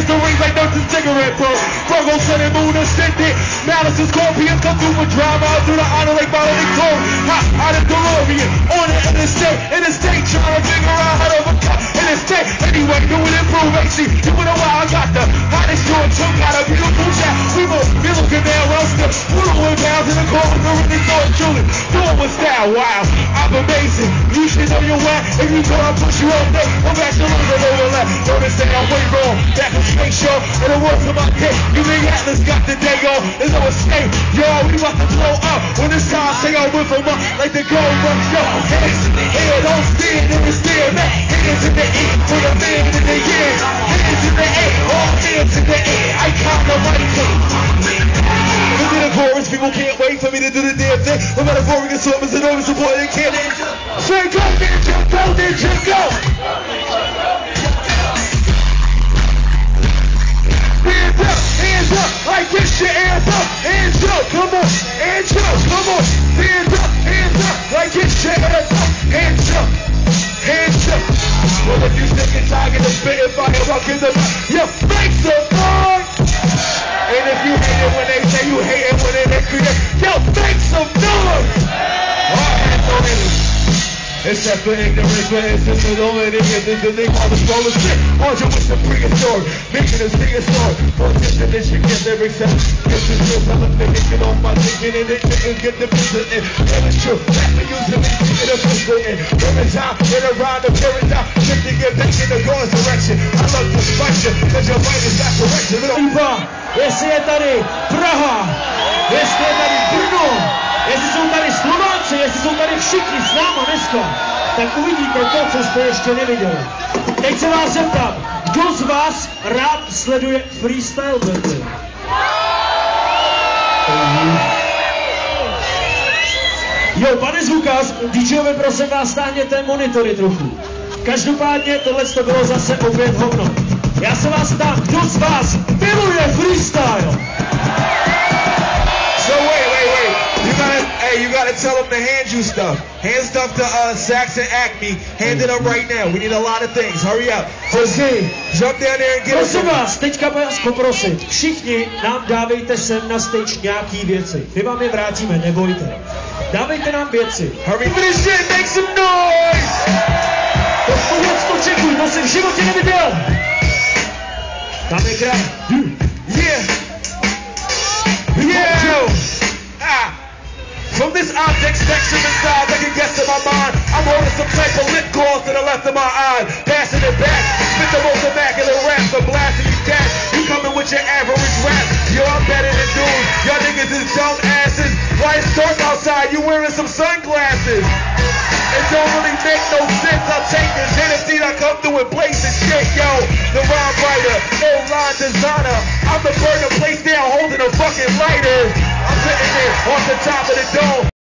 Here's the rings like Nurse's cigarette book. Virgo, Sun, and Moon ascendant. Malice and Scorpion come through with drama. I'll do the honor like bodily code. Hot out of DeLorean. On it in the state, trying to figure out how to overcome in the state. Anyway, doing improve, AC. Doing a while, I got the hottest joint. Took out a beautiful shot. We both be looking there, roaster. Pulling pounds in the corner, really going Julie. Doing with style, wow. I'm amazing. You should know your way. If you go, I'll push you all day. I'm back to lose an overlap. Don't say I'm way wrong. Back in space show. And the words of my dick. You think Atlas got the day off? There's no escape. Yo, we about to blow up. When it's time, say I whip them up like the gold rush. Yo, hands in the air, don't stand in the stare, man. Hands in the air for the man in the year. Hands in the air, all hands in the air. I count the right thing. Look at the chorus, people can't wait for me to do the damn thing. No matter what we can solve, it's an always support, they can't. Say go, ninja, go, ninja, go. Hands up, like this shit, hands up, come on, hands up, come on, hands up, like this shit, hands up. Well, if you sick and tired of spitting fire, rock in the back, you make some noise. And if you hate it when they say you hate it when they create, yo, make some noise. All hands on it. Except for ignorance, but it's just an only niggas is the thing all the stolen shit. All you wish to bring a story, making us sing a story. For definition, get lyrics out. This is real, I'm a nigga, get off my thinking and it didn't get the business in. And it's true, that we use to make it a physical in. Every time, get around the paradigm, just to get back in the God's direction. I love to fight you, cause your mind is not correction. Jestli je tady Praha, jestli je tady Brno, jestli jsou tady Slováci, jestli jsou tady všichni s náma dneska, tak uvidíte to, co jste ještě neviděli. Teď se vás zeptám, kdo z vás rád sleduje freestyle battle? Jo, pane zvukař, DJovi, prosím vás, stáhněte monitory trochu. Každopádně tohle to bylo zase opět hovno. Já se vás ptám, kdo z vás miluje freestyle? So wait. You gotta tell them to hand you stuff. Hand stuff to Sax and Acme. Hand it up right now. We need a lot of things. Hurry up. Jump down there and get us. Prosím vás, teďka vás poprosit. Všichni nám dávejte sem na stage nějaký věci. My vám je vrátíme, nebojte. Dávejte nám věci. Hurry for this shit, make some noise! To čekuj, to jsem v životě neviděl. Tam je krát. Yeah! From this object spectrum inside, I can guess in my mind. I'm holding some type of lip gloss to the left of my eye. Passing it back, spit the most immaculate raps. I'm blasting you cats. You coming with your average rap. Yo, I'm better than dudes. Y'all niggas is dumb asses. Why it's dark outside? You wearing some sunglasses. It don't really make no sense. I'll take this Hennessy I come through and place and shit, yo. The rhyme writer, no line designer. I'm the burner place down holding a fucking lighter. I'm sitting there off the top of the dome.